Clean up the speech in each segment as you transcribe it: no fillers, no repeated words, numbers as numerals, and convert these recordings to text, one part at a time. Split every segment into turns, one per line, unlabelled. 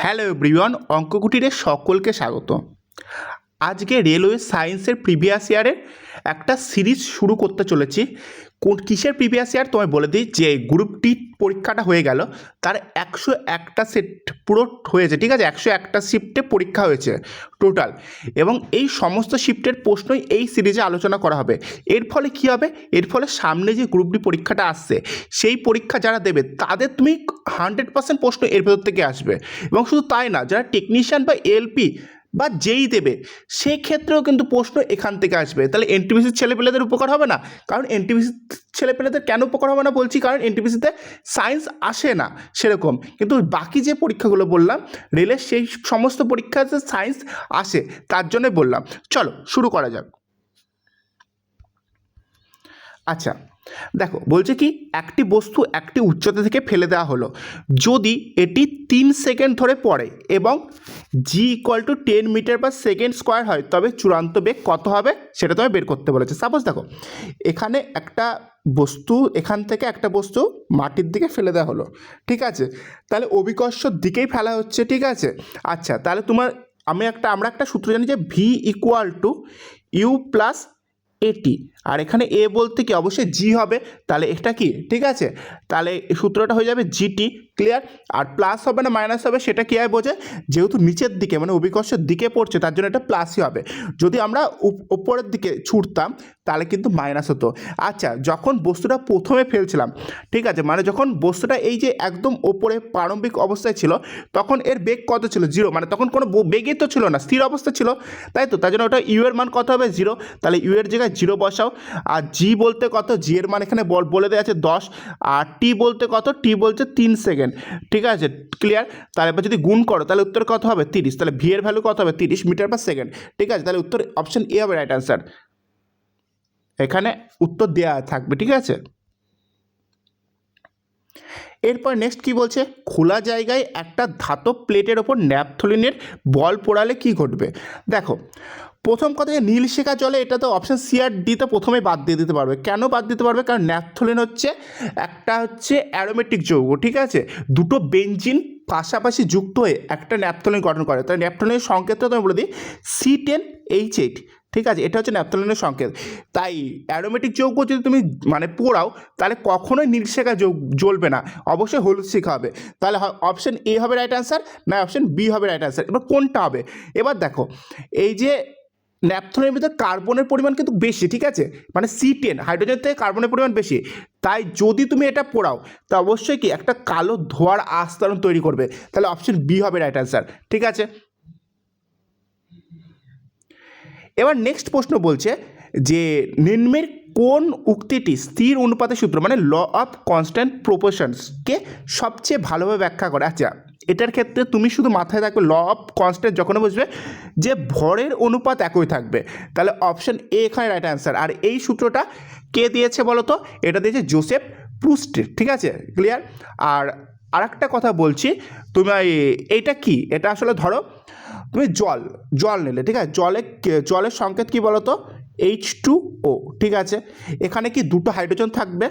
Hello everyone, অঙ্ককুটিরে সকলকে স্বাগত। আজকে রেলওয়ে সায়েন্সের প্রিভিয়াস ইয়ারের একটা সিরিজ শুরু করতে চলেছি। কিসের প্রিভিয়াস ইয়ার তোমায় বলে দিই, যে গ্রুপ টি পরীক্ষাটা হয়ে গেল, তার 101টা সেট পুরো হয়েছে, ঠিক আছে? 101টা শিফটে পরীক্ষা হয়েছে টোটাল, এবং এই সমস্ত শিফটের প্রশ্নই এই সিরিজে আলোচনা করা হবে। এর ফলে কী হবে, এর ফলে সামনে যে গ্রুপ ডি পরীক্ষাটা আসছে, সেই পরীক্ষা যারা দেবে তাদের তুমি 100% প্রশ্ন এর ভেতর থেকে আসবে। এবং শুধু তাই না, যারা টেকনিশিয়ান বা এলপি বা যেই দেবে সেক্ষেত্রেও কিন্তু প্রশ্ন এখান থেকে আসবে। তাহলে এনটিপিসির ছেলেপেলেদের উপকার হবে না? কারণ এনটিপিসির ছেলেপেলেদের কেন উপকার হবে না বলছি, কারণ এনটিপিসিতে সায়েন্স আসে না সেরকম, কিন্তু বাকি যে পরীক্ষাগুলো বললাম রেলের, সেই সমস্ত পরীক্ষাতে সায়েন্স আসে, তার জন্যই বললাম। চলো শুরু করা যাক। আচ্ছা দেখো, বলছে কি, একটি বস্তু একটি উচ্চতা থেকে ফেলে দেওয়া হলো যদি এটি 3 সেকেন্ড ধরে পড়ে এবং G equal to 10 metre per second square হয়, তবে চূড়ান্ত বেগ কত হবে সেটা তোমায় বের করতে বলেছে। সাপোজ দেখো, এখানে একটা বস্তু, এখান থেকে একটা বস্তু মাটির দিকে ফেলে দেওয়া হলো, ঠিক আছে? তাহলে অভিকর্ষর দিকেই ফেলা হচ্ছে, ঠিক আছে? আচ্ছা, তাহলে আমরা একটা সূত্র জানি যে V equal to U plus at, আর এখানে এ বলতে কি অবশ্যই জি হবে, তাহলে এটা কি, ঠিক আছে? তাহলে এই সূত্রটা হয়ে যাবে জিটি, ক্লিয়ার? আর প্লাস হবে না মাইনাস হবে সেটা কী হয় বোঝে, যেহেতু নিচের দিকে মানে অভিকর্ষের দিকে পড়ছে তার জন্য এটা প্লাসই হবে। যদি আমরা উপরের দিকে ছুটতাম তাহলে কিন্তু মাইনাস হতো। আচ্ছা, যখন বস্তুটা প্রথমে ফেলছিলাম, ঠিক আছে, মানে যখন বস্তুটা এই যে একদম ওপরে প্রারম্ভিক অবস্থায় ছিল, তখন এর বেগ কত ছিল? 0, মানে তখন কোনো বেগই তো ছিল না, স্থির অবস্থা ছিল, তাই তো? তার জন্য ওটা ইউ এর মান কত হবে? 0। তাহলে ইউ এর জায়গায় 0 বসাও। আর জি বলতে কত? জি এর মান এখানে বলে দেওয়া আছে 10। আর টি বলতে কত? টি বলছে 3 সেকেন্ড, ঠিক আছে? ক্লিয়ার? তাহলে এবার যদি গুণ করো তাহলে উত্তর কত হবে? 30। তাহলে ভি এর ভ্যালু কত হবে? 30 মিটার পার সেকেন্ড, ঠিক আছে? তাহলে উত্তর অপশন এ হবে রাইট অ্যান্সার। এখানে উত্তর দেওয়া থাকবে, ঠিক আছে? এরপর নেক্সট কি বলছে, খোলা জায়গায় একটা ধাতব প্লেটের ওপর ন্যাপথলিনের বল পোড়ালে কি ঘটবে? দেখো, প্রথম কথা, যে নীল শেখা জলে, এটা তো অপশান সি আর ডি তো প্রথমেই বাদ দিয়ে দিতে পারবে। কেন বাদ দিতে পারবে? কারণ ন্যাপথলিন হচ্ছে অ্যারোমেটিক যৌগ, ঠিক আছে? দুটো বেঞ্জিন পাশাপাশি যুক্ত হয়ে একটা ন্যাপথলিন গঠন করে। তাই ন্যাপথলিনের সংকেতটা তুমি বলে দিই C10H8, ঠিক আছে? এটা হচ্ছে ন্যাপথলিনের সংকেত। তাই অ্যারোমেটিক যৌগ যদি তুমি মানে পোড়াও, তাহলে কখনোই নীল শেখা জ্বলবে না, অবশ্যই হলুদ শেখা হবে। তাহলে অপশন এ হবে রাইট অ্যান্সার, না অপশন বি হবে রাইট অ্যান্সার? এবার কোনটা হবে? এবার দেখো, এই যে ন্যাপথলিনের ভিতরে কার্বনের পরিমাণ কিন্তু বেশি, ঠিক আছে? মানে C10, হাইড্রোজেন থেকে কার্বনের পরিমাণ বেশি। তাই যদি তুমি এটা পোড়াও তা অবশ্যই কি একটা কালো ধোঁয়ার আস্তরণ তৈরি করবে। তাহলে অপশন বি হবে রাইট অ্যান্সার, ঠিক আছে? এবার নেক্সট প্রশ্ন বলছে যে নিম্নের কোন উক্তিটি স্থির অনুপাতের সূত্র মানে ল অফ কনস্ট্যান্ট প্রপোর্শনসকে সবচেয়ে ভালোভাবে ব্যাখ্যা করে? আচ্ছা, এটার ক্ষেত্রে তুমি শুধু মাথায় রাখবে ল অফ কনস্ট্যান্ট যখন বুঝবে যে ভরের অনুপাত একই থাকবে, তাহলে অপশন এ এখানে রাইট অ্যান্সার। আর এই সূত্রটা কে দিয়েছে বলো তো? এটা দিয়েছে জোসেফ প্রুস্ট, ঠিক আছে? ক্লিয়ার? আর একটা কথা বলছি, তুমি এইটা কি, এটা আসলে ধরো তুমি জল নিলে, ঠিক আছে? জলের সংকেত কি বলো তো? H2O, ঠিক আছে? এখানে কি দুটো হাইড্রোজেন থাকবে,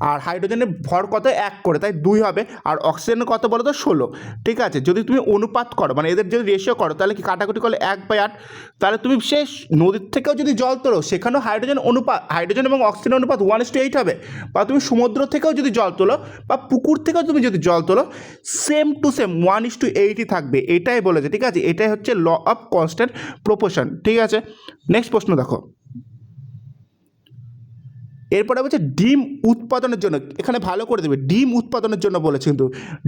আর হাইড্রোজেনের ভর কত? 1 করে, তাই 2 হবে। আর অক্সিজেনের কত বলো তো? 16, ঠিক আছে? যদি তুমি অনুপাত করো মানে এদের যদি রেশিও করো, তাহলে কি কাটাকুটি করলে 1/8। তাহলে তুমি শেষ নদীর থেকেও যদি জল তোলো, সেখানেও হাইড্রোজেন এবং অক্সিজেনের অনুপাত 1:8 হবে। বা তুমি সমুদ্র থেকেও যদি জল তোলো বা পুকুর থেকেও তুমি যদি জল তোলো, সেম টু সেম 1:8ই থাকবে। এটাই বলেছে, ঠিক আছে? এটাই হচ্ছে ল অফ কনস্ট্যান্ট প্রপোর্শন, ঠিক আছে? নেক্সট প্রশ্ন দেখো, এরপরে বলছে ডিম উৎপাদনের জন্য, এখানে ভালো করে দেবে, ডিম উৎপাদনের জন্য বলেছে কিন্তু।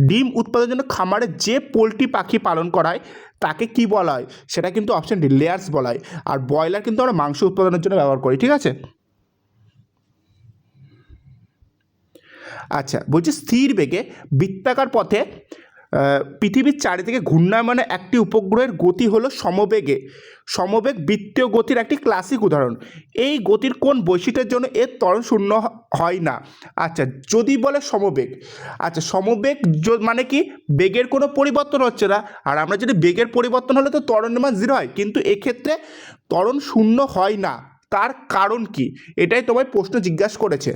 ডিম উৎপাদনের জন্য খামারে যে পোলট্রি পাখি পালন করা হয় তাকে কি বলা হয়? সেটা কিন্তু অপশন ডি, লেয়ার্স বলা হয়। আর ব্রয়লার কিন্তু আমরা মাংস উৎপাদনের জন্য ব্যবহার করি, ঠিক আছে? আচ্ছা, বলছি স্থির বেগে বৃত্তাকার পথে পৃথিবীর চারিদিকে ঘূর্ণায়মানে একটি উপগ্রহের গতি হলো সমবেগ বৃত্তীয় গতির একটি ক্লাসিক উদাহরণ। এই গতির কোন বৈশিষ্ট্যের জন্য এর ত্বরণ শূন্য হয় না? আচ্ছা, যদি বলে সমবেগ, আচ্ছা সমবেগ মানে কি বেগের কোনো পরিবর্তন হচ্ছে না, আর আমরা যদি বেগের পরিবর্তন হলে তো ত্বরণের মান 0 হয়, কিন্তু এক্ষেত্রে ত্বরণ শূন্য হয় না। তার কারণ কি? এটাই তোমায় প্রশ্ন জিজ্ঞাসা করেছে।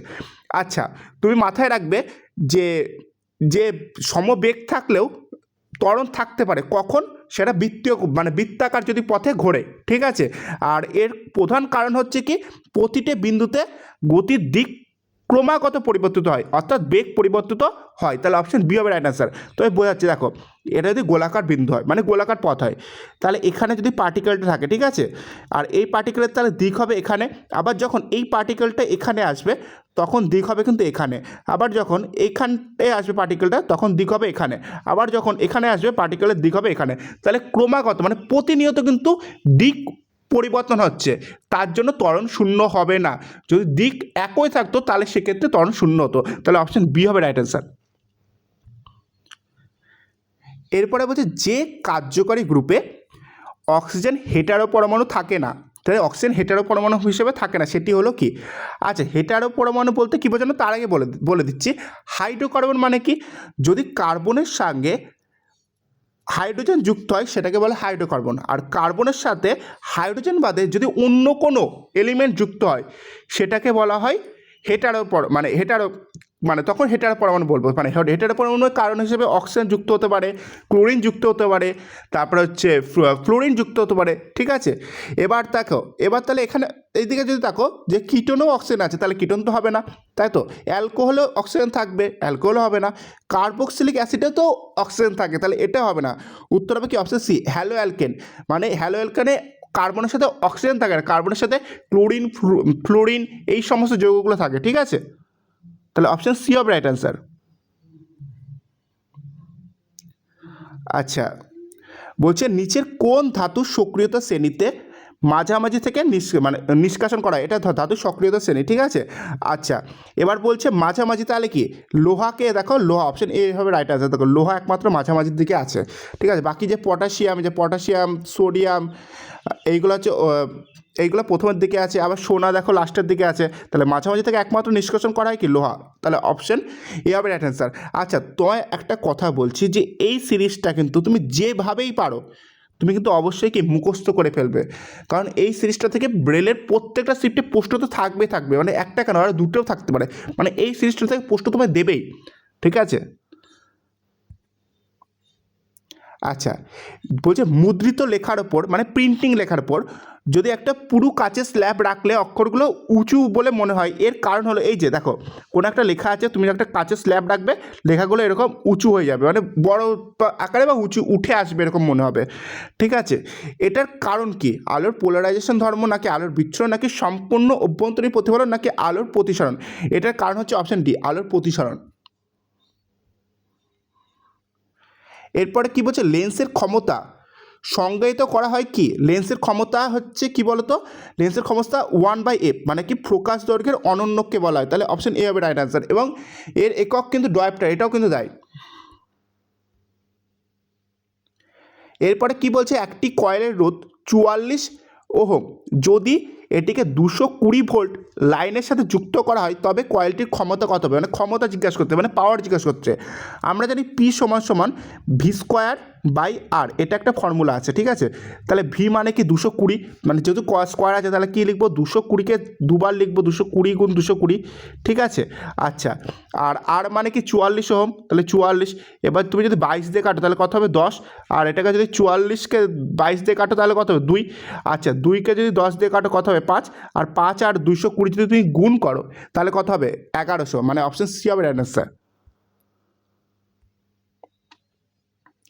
আচ্ছা, তুমি মাথায় রাখবে যে যে সমবেগ থাকলেও ত্বরণ থাকতে পারে, কখন? সেটা বৃত্তীয় মানে বৃত্তাকার যদি পথে ঘোরে, ঠিক আছে। আর এর প্রধান কারণ হচ্ছে কি, প্রতিটি বিন্দুতে গতির দিক ক্রমাগত পরিবর্তিত হয়, অর্থাৎ বেগ পরিবর্তিত হয়। তাহলে অপশন বি হবে রাইট অ্যান্সার। তো আমি বোঝাচ্ছি, দেখো এটা যদি গোলাকার বিন্দু হয় মানে গোলাকার পথ হয়, তাহলে এখানে যদি পার্টিকেলটা থাকে, ঠিক আছে, আর এই পার্টিকেলের তাহলে দিক হবে এখানে, আবার যখন এই পার্টিকেলটা এখানে আসবে তখন দিক হবে কিন্তু এখানে, আবার যখন এইখানটায় আসবে পার্টিকেলটা তখন দিক হবে এখানে, আবার যখন এখানে আসবে পার্টিকেলের দিক হবে এখানে। তাহলে ক্রমাগত মানে প্রতিনিয়ত কিন্তু দিক পরিবর্তন হচ্ছে, তার জন্য ত্বরণ শূন্য হবে না। যদি দিক একই থাকতো তাহলে সেক্ষেত্রে ত্বরণ শূন্য হতো। তাহলে অপশন বি হবে রাইট অ্যান্সার। এরপরে বলছে যে কার্যকরী গ্রুপে অক্সিজেন হেটারো পরমাণু থাকে না, তাহলে অক্সিজেন হেটারো পরমাণু হিসেবে থাকে না, সেটি হলো কি? আচ্ছা, হেটারো পরমাণু বলতে কী বোঝানো তার আগে বলে দিচ্ছি। হাইড্রোকার্বন মানে কি? যদি কার্বনের সঙ্গে হাইড্রোজেন যুক্ত হয় সেটাকে বলে হাইড্রোকার্বন, আর কার্বনের সাথে হাইড্রোজেন বাদে যদি অন্য কোনো এলিমেন্ট যুক্ত হয় সেটাকে বলা হয় হেটারো মানে তখন হেটারো পরমাণু বলবো। মানে হেটারো পরমাণুর কারণ হিসেবে অক্সিজেন যুক্ত হতে পারে, ক্লোরিন যুক্ত হতে পারে, তারপরে হচ্ছে ফ্লোরিন যুক্ত হতে পারে, ঠিক আছে। এবার দেখো, এবার তাহলে এখানে এইদিকে যদি দেখো যে কিটোনও অক্সিজেন আছে, তাহলে কিটোন তো হবে না, তাই তো। অ্যালকোহলেও অক্সিজেন থাকবে, অ্যালকোহলও হবে না। কার্বক্সিলিক অ্যাসিডে তো অক্সিজেন থাকে, তাহলে এটা হবে না। উত্তর হবে কি? Option C, haloalkane. মানে হ্যালো অ্যালকেনে কার্বনের সাথে অক্সিজেন থাকে না, কার্বনের সাথে ক্লোরিন, ফ্লোরিন এই সমস্ত যৌগগুলো থাকে, ঠিক আছে। তাহলে অপশন সি হবে রাইট অ্যান্সার। আচ্ছা, বলছে নিচের কোন ধাতু সক্রিয়তা শ্রেণীতে মাঝামাঝি থেকে নিষ্কাশন করা হয়? এটা ধাতু সক্রিয়তা শ্রেণী, ঠিক আছে। আচ্ছা, এবার বলছে মাঝামাঝি, তাহলে কি? লোহাকে দেখো, লোহা অপশন এ হবে রাইট অ্যান্সার। দেখো লোহা একমাত্র মাঝামাঝির দিকে আছে, ঠিক আছে। বাকি যে পটাশিয়াম, সোডিয়াম, এইগুলো হচ্ছে এইগুলো প্রথমের দিকে আছে, আবার সোনা দেখো লাস্টের দিকে আছে। তাহলে মাঝামাঝি থেকে একমাত্র নিষ্কাশন করা হয় কি? লোহা। তাহলে অপশন এ হবে রাইট অ্যান্সার। আচ্ছা, তোমায় একটা কথা বলছি যে এই সিরিজটা কিন্তু তুমি যেভাবেই পারো তুমি কিন্তু অবশ্যই কি মুখস্থ করে ফেলবে, কারণ এই সিরিজটা থেকে ব্রেলের প্রত্যেকটা শিফটে প্রশ্ন তো থাকবে, মানে একটা কেন আর দুটোও থাকতে পারে, মানে এই সিরিজটা থেকে প্রশ্ন তোমায় দেবেই, ঠিক আছে। আচ্ছা, বলছে মুদ্রিত লেখার ওপর মানে প্রিন্টিং লেখার ওপর যদি একটা পুরু কাচের স্ল্যাব রাখলে অক্ষরগুলো উঁচু বলে মনে হয়, এর কারণ হলো এই যে দেখো কোনো একটা লেখা আছে, তুমি একটা কাচের স্ল্যাব রাখবে, লেখাগুলো এরকম উঁচু হয়ে যাবে, মানে বড় আকারে বা উঁচু উঠে আসবে এরকম মনে হবে, ঠিক আছে। এটার কারণ কি? আলোর পোলারাইজেশন ধর্ম, নাকি আলোর বিচ্ছুরণ, নাকি সম্পূর্ণ অভ্যন্তরীণ প্রতিফলন, নাকি আলোর প্রতিসরণ? এটার কারণ হচ্ছে অপশন ডি, আলোর প্রতিসরণ। এরপরে কি বলছে, লেন্সের ক্ষমতা সংজ্ঞায়িত করা হয় কি? লেন্সের ক্ষমতা হচ্ছে কি বলতো? লেন্সের ক্ষমতা 1/f, মানে কি ফোকাস দৈর্ঘ্যের অনন্যকে বলা হয়। তাহলে অপশন এ হবে রাইট অ্যান্সার, এবং এর একক কিন্তু ডায়োপ্টার, এটাও কিন্তু দেয়। এরপরে কি বলছে, একটি কয়েলের রোধ 44 ওহম, যদি এটিকে 220 ভোল্ট লাইনের সাথে যুক্ত করা হয় তবে কয়েলটির ক্ষমতা কত হবে? মানে ক্ষমতা জিজ্ঞাসা করতে, মানে পাওয়ার জিজ্ঞাসা করছে। আমরা জানি পি সমান ভি স্কোয়ার বাই আর, এটা একটা ফর্মুলা আছে, ঠিক আছে। তাহলে ভি মানে কি 220, মানে যেহেতু স্কোয়ার আছে তাহলে কী লিখবো? 220কে দুবার লিখবো, 220 গুণ 220, ঠিক আছে। আচ্ছা, আর আর মানে কি 44 ওহম, তাহলে 44। এবার তুমি যদি 22 দিয়ে কাটো তাহলে কত হবে? 10। আর এটাকে যদি 44কে 22 দিয়ে কাটো তাহলে কত হবে? 2। আচ্ছা, 2কে যদি 10 দিয়ে কাটো কত হবে? 5। আর 5 আর 220 যদি তুমি গুণ করো তাহলে কত হবে? 1100, মানে অপশন সি হবে রাইট অ্যান্সার।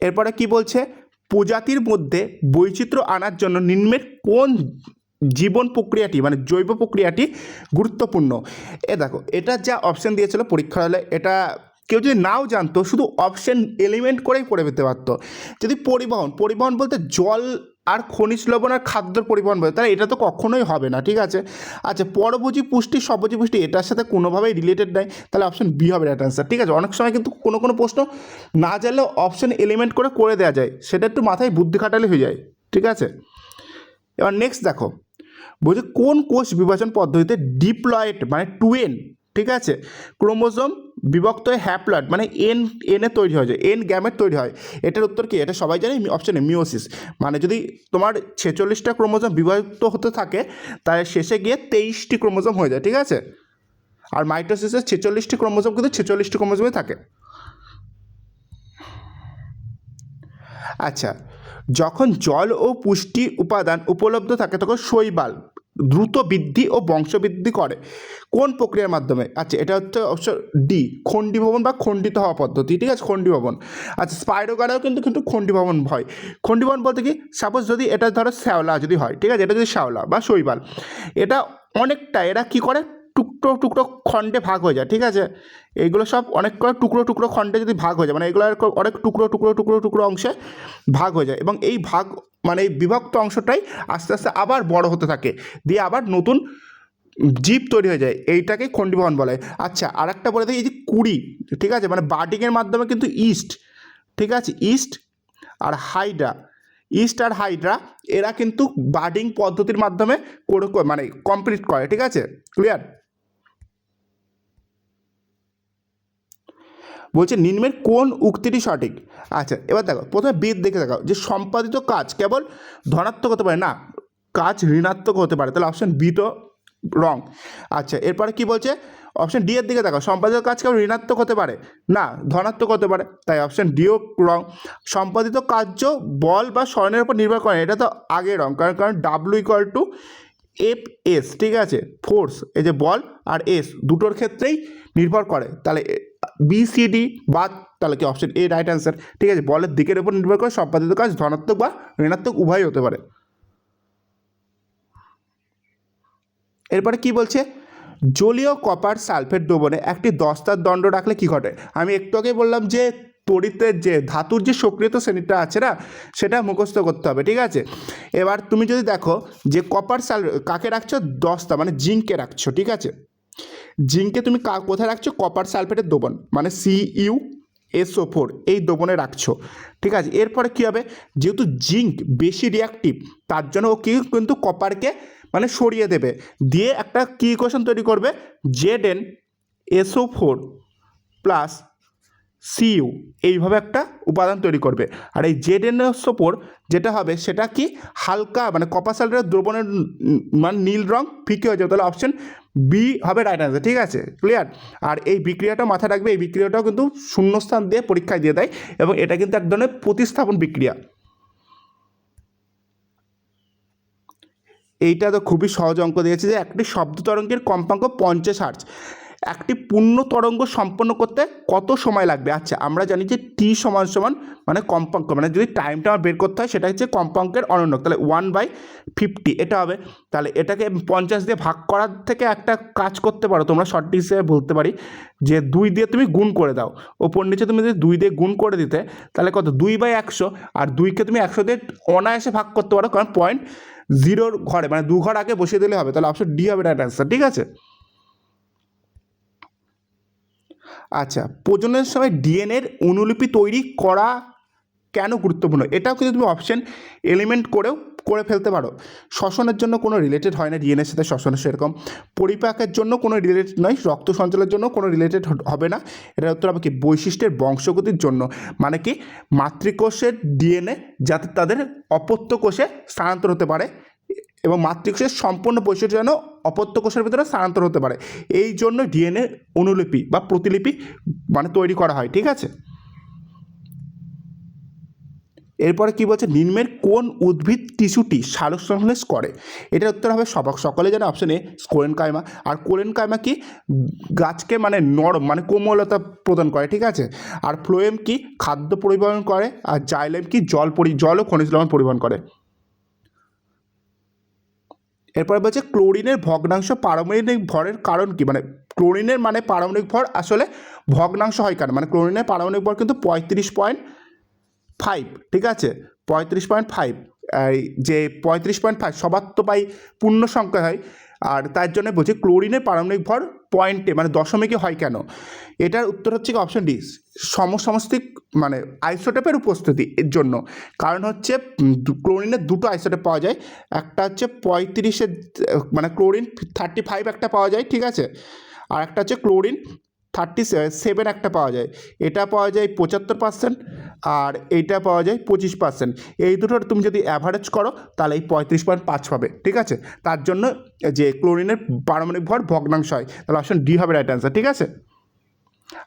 এরপরে কি বলছে, প্রজাতির মধ্যে বৈচিত্র্য আনার জন্য নিম্নের কোন জীবন প্রক্রিয়াটি মানে জৈব প্রক্রিয়াটি গুরুত্বপূর্ণ? এ দেখো, এটা যা অপশন দিয়েছিল পরীক্ষা হলে, এটা কেউ যদি নাও জানতো শুধু অপশন এলিমেন্ট করেই পড়ে পেতে পারতো। যদি পরিবহন বলতে জল আর খনিজ লবণ আর খাদ্যর পরিবহন বলে, তাহলে এটা তো কখনোই হবে না, ঠিক আছে। আচ্ছা, পরভোজী পুষ্টি, স্বভোজী পুষ্টি এটার সাথে কোনোভাবেই রিলেটেড নাই, তাহলে অপশন বি হবে রাইট অ্যান্সার, ঠিক আছে। অনেক সময় কিন্তু কোনো প্রশ্ন না জানলেও অপশন এলিমেন্ট করে দেওয়া যায়, সেটা একটু মাথায় বুদ্ধি খাটালে হয়ে যায়, ঠিক আছে। এবার নেক্সট দেখো, বলছে কোন কোষ বিভাজন পদ্ধতিতে ডিপ্লয়েড মানে 2n, ঠিক আছে, ক্রোমোজোম বিভক্ত হয়ে হ্যাপ্লয়েড মানে এনে তৈরি হয়ে যায়, এন গ্যামেট তৈরি হয়? এটার উত্তর কি? এটা সবাই জানে, অপশানে মিওসিস। মানে যদি তোমার 46টা ক্রোমোজোম বিভক্ত হতে থাকে তাহলে শেষে গিয়ে 23টি ক্রোমোজোম হয়ে যায়, ঠিক আছে। আর মাইটোসিসের 46টি ক্রোমোজোম কিন্তু 46টি ক্রোমোজোমে থাকে। আচ্ছা, যখন জল ও পুষ্টি উপাদান উপলব্ধ থাকে তখন শৈবাল দ্রুত বৃদ্ধি ও বংশবৃদ্ধি করে কোন প্রক্রিয়ার মাধ্যমে? আচ্ছা, এটা হচ্ছে অবশ্য ডি, খণ্ডীভবন বা খণ্ডিত হওয়া পদ্ধতি, ঠিক আছে, খণ্ডীভবন। আচ্ছা, স্পাইরোগারাও কিন্তু কিন্তু খণ্ডীভবন হয়। খণ্ডীভবন বলতে কি, সাপোজ যদি এটা ধরো শ্যাওলা যদি হয়, ঠিক আছে, এটা যদি শ্যাওলা বা শৈবাল, এটা অনেকটা এরা কি করে টুকরো টুকরো খণ্ডে ভাগ হয়ে যায়, ঠিক আছে, এইগুলো সব অনেক করে টুকরো টুকরো খণ্ডে যদি ভাগ হয়ে যায়, মানে এগুলো অনেক টুকরো টুকরো টুকরো টুকরো অংশে ভাগ হয়ে যায়, এবং এই ভাগ মানে এই বিভক্ত অংশটাই আস্তে আস্তে আবার বড় হতে থাকে, দিয়ে আবার নতুন জীব তৈরি হয়ে যায়, এইটাকে খণ্ডীভবন বলে। আচ্ছা, আর একটা বলে দিই, এই যে কুড়ি, ঠিক আছে, মানে বার্ডিংয়ের মাধ্যমে কিন্তু ইস্ট, ঠিক আছে, ইস্ট আর হাইড্রা এরা কিন্তু বার্ডিং পদ্ধতির মাধ্যমে মানে কমপ্লিট করে, ঠিক আছে, ক্লিয়ার। বলছে নিম্নের কোন উক্তিটি সঠিক? আচ্ছা, এবার দেখো, প্রথমে বিদ দেখে দেখাও যে সম্পাদিত কাজ কেবল ধনাত্মক হতে পারে না, কাজ ঋণাত্মক হতে পারে, তাহলে অপশন বি তো রং। আচ্ছা, এরপরে কি বলছে, অপশন ডি এর দিকে দেখো, সম্পাদিত কাজ কেবল ঋণাত্মক হতে পারে না, ধনাত্মক হতে পারে, তাই অপশন ডিও রং। সম্পাদিত কার্য বল বা স্বর্ণের উপর নির্ভর করে, এটা তো আগে রং, কারণ W equal to F S, ঠিক আছে, ফোর্স, এই যে বল আর এস দুটোর ক্ষেত্রেই নির্ভর করে, তাহলে বিসিডি বাদ, তাহলে কি অপশন এ রাইট অ্যান্সার, ঠিক আছে, বলের দিকের উপর নির্ভর করে সম্পাদিত কাজ ধনাত্মক বা ঋণাত্মক উভয় হতে পারে। এরপরে কি বলছে, জলীয় কপার সালফেট দ্রবণে একটি দস্তার দণ্ড রাখলে কি ঘটে? আমি একটু আগে বললাম যে তড়িতের যে ধাতুর যে সক্রিয়তা শ্রেণীটা আছে না, সেটা মুখস্থ করতে হবে, ঠিক আছে। এবার তুমি যদি দেখো যে কপার কাকে রাখছো, দস্তা মানে জিঙ্কে রাখছো, ঠিক আছে, জিঙ্কে তুমি কোথায় রাখছো, কপার সালফেটের দ্রবণ মানে CuSO4 এই দ্রবণে রাখছো, ঠিক আছে। এরপরে কী হবে, যেহেতু জিঙ্ক বেশি রিয়াক্টিভ, তার জন্য ও কি কিন্তু কপারকে মানে সরিয়ে দেবে, দিয়ে একটা কি ইকুয়েশন তৈরি করবে, ZnSO4 প্লাস Cu, এইভাবে একটা উপাদান তৈরি করবে। আর এই ZnSO4 যেটা হবে সেটা কি হালকা মানে কপার সালফেটের দ্রবণের মানে নীল রং ফিকে হয়ে যাবে, তাহলে অপশন বি হবে রাইট অ্যান্সার, ঠিক আছে, ক্লিয়ার। আর এই বিক্রিয়াটা মাথায় রাখবে, এই বিক্রিয়াটাও কিন্তু শূন্যস্থান দিয়ে পরীক্ষায় দিয়ে দেয়, এবং এটা কিন্তু এক ধরনের প্রতিস্থাপন বিক্রিয়া। এইটা তো খুবই সহজ অঙ্ক দিয়েছে যে একটি শব্দ তরঙ্গের কম্পাঙ্ক 50 হার্টজ, একটি পূর্ণ তরঙ্গ সম্পন্ন করতে কত সময় লাগবে? আচ্ছা, আমরা জানি যে টি সমান সমান মানে কম্পাঙ্ক, মানে যদি টাইমটা আমার বের করতে হয় সেটা হচ্ছে কম্পাঙ্কের অনন্যক, তাহলে 1/50 এটা হবে। তাহলে এটাকে 50 দিয়ে ভাগ করার থেকে একটা কাজ করতে পারো তোমরা, শর্ট হিসেবে বলতে পারি যে 2 দিয়ে তুমি গুণ করে দাও, ওপর নিচে তুমি যদি 2 দিয়ে গুণ করে দিতে, তাহলে কত, 2/100, আর 2কে তুমি 100 দিয়ে অনায়াসে ভাগ করতে পারো, কারণ 0.0 ঘরে মানে 2 ঘর আগে বসিয়ে দিলে হবে, তাহলে অপশন ডি হবে রাইট অ্যান্সার, ঠিক আছে। আচ্ছা, প্রজননের সময় ডিএনএর অনুলিপি তৈরি করা কেন গুরুত্বপূর্ণ? এটাও কিন্তু তুমি অপশন এলিমেন্ট করে ফেলতে পারো। শ্বসনের জন্য কোনো রিলেটেড হয় না ডিএনএর সাথে, শ্বসনের সেরকম। পরিপাকের জন্য কোনো রিলেটেড নয়, রক্ত সঞ্চালনের জন্য কোনো রিলেটেড হবে না। এটা উত্তর হবে কি বৈশিষ্ট্যের বংশগতির জন্য, মানে কি মাতৃকোষের ডিএনএ যাতে তাদের অপত্য কোষে স্থানান্তর হতে পারে, এবং মাতৃকোষের সম্পূর্ণ বৈশিষ্ট্য যেন অপত্য কোষের ভিতরে স্থানান্তর হতে পারে, এই জন্য ডিএনএ অনুলিপি বা প্রতিলিপি মানে তৈরি করা হয়, ঠিক আছে। এরপরে কি বলছে, নিম্নের কোন উদ্ভিদ টিস্যুটি সালোকসংশ্লেষ করে? এটার উত্তর হবে সকলে জানে অপশন এ কোলেনকাইমা। আর কোলেনকাইমা কি গাছকে মানে নরম মানে কোমলতা প্রদান করে, ঠিক আছে। আর ফ্লোয়েম কি খাদ্য পরিবহন করে, আর জাইলেম কি জল ও খনিজ লবণ পরিবহন করে। এরপরে বলছে ক্লোরিনের ভগ্নাংশ পারমাণবিক ভরের কারণ কি? মানে ক্লোরিনের মানে পারমাণবিক ভর আসলে ভগ্নাংশ হয় কারণ, মানে ক্লোরিনের পারমাণবিক ভর কিন্তু 35.5, ঠিক আছে, 35.5, এই যে 35.5 সবার তো পাই পূর্ণ সংখ্যা হয়, আর তার জন্য বলছি ক্লোরিনের পারমাণবিক ভর পয়েন্টে মানে দশমিকে হয় কেন? এটার উত্তর হচ্ছে অপশন ডি, সমসামষ্টিক মানে আইসোটোপের উপস্থিতি এর জন্য। কারণ হচ্ছে ক্লোরিনের দুটো আইসোটোপ পাওয়া যায়, একটা হচ্ছে 35-এর মানে ক্লোরিন 35 একটা পাওয়া যায়, ঠিক আছে, আর একটা হচ্ছে ক্লোরিন 37 একটা পাওয়া যায়, এটা পাওয়া যায় 75%, আর এইটা পাওয়া যায় 25%। এই দুটোর তুমি যদি অ্যাভারেজ করো তাহলে এই 35.5 পাবে, ঠিক আছে। তার জন্য যে ক্লোরিনের পারমাণবিক ভর ভগ্নাংশ হয়, তাহলে অপশন ডি হবে রাইট অ্যান্সার, ঠিক আছে।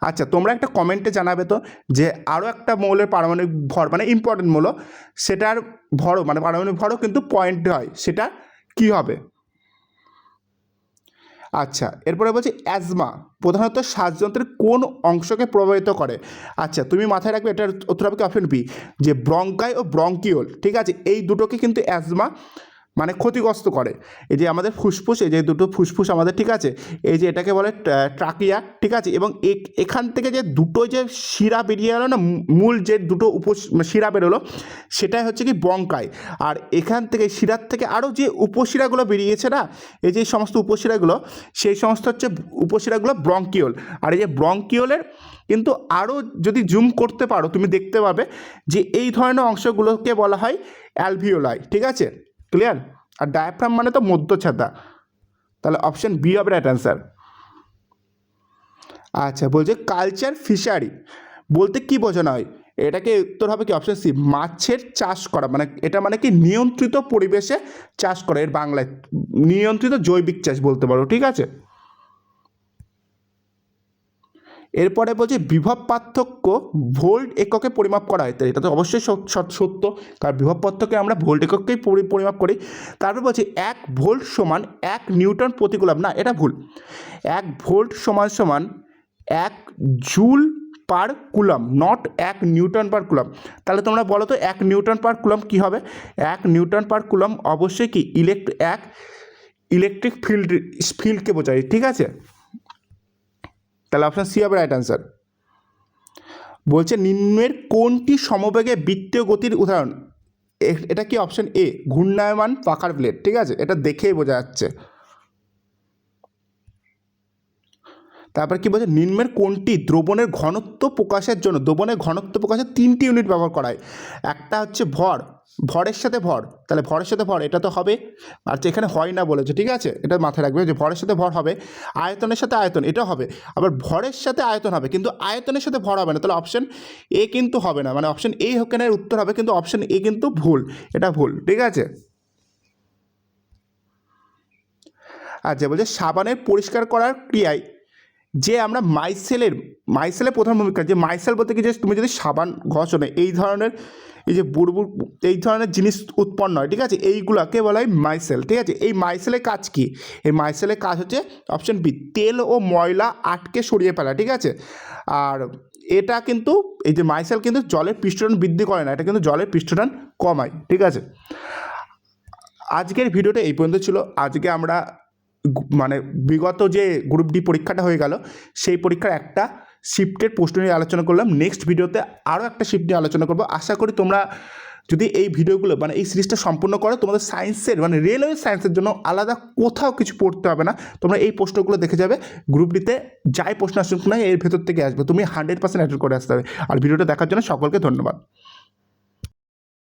আচ্ছা, তোমরা একটা কমেন্টে জানাবে তো যে আরও একটা মৌলের পারমাণবিক ভর মানে ইম্পর্টেন্ট মৌল, সেটার ভরও মানে পারমাণবিক ভরও কিন্তু পয়েন্ট হয়, সেটা কি হবে? আচ্ছা, এরপরে বলছি অ্যাজমা প্রধানত শ্বাসযন্ত্রের কোন অংশকে প্রভাবিত করে? আচ্ছা, তুমি মাথায় রাখবে এটার উত্তর হবে কি অপশন বি, যে ব্রঙ্কাই ও ব্রঙ্কিওল। ঠিক আছে, এই দুটোকে কিন্তু অ্যাজমা মানে ক্ষতিগ্রস্ত করে। এই যে আমাদের ফুসফুস, এই যে দুটো ফুসফুস আমাদের, ঠিক আছে, এই যে এটাকে বলে ট্রাকিয়া, ঠিক আছে, এবং এখান থেকে যে দুটো যে শিরা বেরিয়ে এলো না, মূল যে দুটো শিরা বেরোলো, সেটাই হচ্ছে কি ব্রঙ্কাই। আর এখান থেকে শিরার থেকে আরও যে উপশিরাগুলো বেরিয়েছে না, এই যে সমস্ত উপশিরাগুলো, সেই সমস্ত হচ্ছে উপশিরাগুলো ব্রঙ্কিওল। আর এই যে ব্রঙ্কিওলের কিন্তু আরও যদি জুম করতে পারো তুমি দেখতে পাবে যে এই ধরনের অংশগুলোকে বলা হয় অ্যালভিওলাই। ঠিক আছে, ক্লিয়ার? আর ডায়াফ্রাম মানে তো মধ্যচ্ছদা, তাহলে অপশন বি হবে রাইট অ্যান্সার। আচ্ছা, বলছে কালচার ফিশারি বলতে কি বোঝানো হয়? এটাকে উত্তর হবে কি অপশন সি, মাছের চাষ করা, মানে এটা মানে কি নিয়ন্ত্রিত পরিবেশে চাষ করা, এর বাংলায় নিয়ন্ত্রিত জৈবিক চাষ বলতে পারো। ঠিক আছে, এরপরে বলছে বিভব পার্থক্য ভোল্ট এককে পরিমাপ করা হয়। এটা তো অবশ্যই সত্য, কারণ বিভব পার্থক্য আমরা ভোল্ট এককেই পরিমাপ করি। তারপর বলছে 1 ভোল্ট সমান 1 নিউটন প্রতি কুলম্ব। না, এটা ভুল। 1 ভোল্ট সমান সমান 1 joule per coulomb, not 1 Newton per coulomb. তাহলে তোমরা বলো তো 1 নিউটন পার কুলম্ব কী হবে? 1 নিউটন পার কুলম্ব অবশ্যই কি এক ইলেকট্রিক ফিল্ডকে বোঝায়। ঠিক আছে, তাহলে অপশন সি হবে রাইট অ্যান্সার। বলছে নিম্নের কোনটি সমবেগে বৃত্তীয় গতির উদাহরণ? এটা কি অপশন এ, ঘূর্ণায়মান পাখার ব্লেড। ঠিক আছে, এটা দেখেই বোঝা যাচ্ছে। তারপর কি বলছে, নিম্নের কোনটি দ্রবণের ঘনত্ব প্রকাশের জন্য, দ্রবণের ঘনত্ব প্রকাশের 3টি ইউনিট ব্যবহার করা হয়? একটা হচ্ছে ভর, ভরের সাথে ভর, তাহলে ভরের সাথে ভর এটা তো হবে, আর এখানে হয় না বলেছে। ঠিক আছে, এটা মাথায় রাখবে যে ভরের সাথে ভর হবে, আয়তনের সাথে আয়তন এটা হবে, আবার ভরের সাথে আয়তন হবে, কিন্তু আয়তনের সাথে ভর হবে না, তাহলে অপশন এ কিন্তু হবে না, মানে অপশন এ হোকেনের উত্তর হবে, কিন্তু অপশন এ কিন্তু ভুল, এটা ভুল। ঠিক আছে, আচ্ছা, বলছে সাবানের পরিষ্কার করার ক্রিয়ায় যে আমরা মাইসেলের প্রধান ভূমিকা, যে মাইসেল বলতে কি, যে তুমি যদি সাবান ঘষো না, এই ধরনের এই যে বুড়বুড় এই ধরনের জিনিস উৎপন্ন হয়। ঠিক আছে, এইগুলোকে বলা হয় মাইসেল। ঠিক আছে, এই মাইসেলের কাজ কি? এই মাইসেলের কাজ হচ্ছে অপশন বি, তেল ও ময়লা আটকে সরিয়ে ফেলা। ঠিক আছে, আর এটা কিন্তু এই যে মাইসেল কিন্তু জলের পৃষ্ঠটান বৃদ্ধি করে না, এটা কিন্তু জলের পৃষ্ঠটান কমায়। ঠিক আছে, আজকের ভিডিওটা এই পর্যন্ত ছিল। আজকে আমরা মানে বিগত যে গ্রুপ ডি পরীক্ষাটা হয়ে গেল, সেই পরীক্ষার একটা শিফটের প্রশ্ন নিয়ে আলোচনা করলাম। নেক্সট ভিডিওতে আরও একটা শিফট নিয়ে আলোচনা করবো। আশা করি তোমরা যদি এই ভিডিওগুলো মানে এই সিরিজটা সম্পূর্ণ করো, তোমাদের সায়েন্সের মানে রেলওয়ে সায়েন্সের জন্য আলাদা কোথাও কিছু পড়তে হবে না। তোমরা এই প্রশ্নগুলো দেখে যাবে, গ্রুপ ডিতে যাই প্রশ্ন আসুক না এর ভেতর থেকে আসবে, তুমি 100% অ্যাটেন্ড করে আসতে হবে। আর ভিডিওটা দেখার জন্য সকলকে ধন্যবাদ।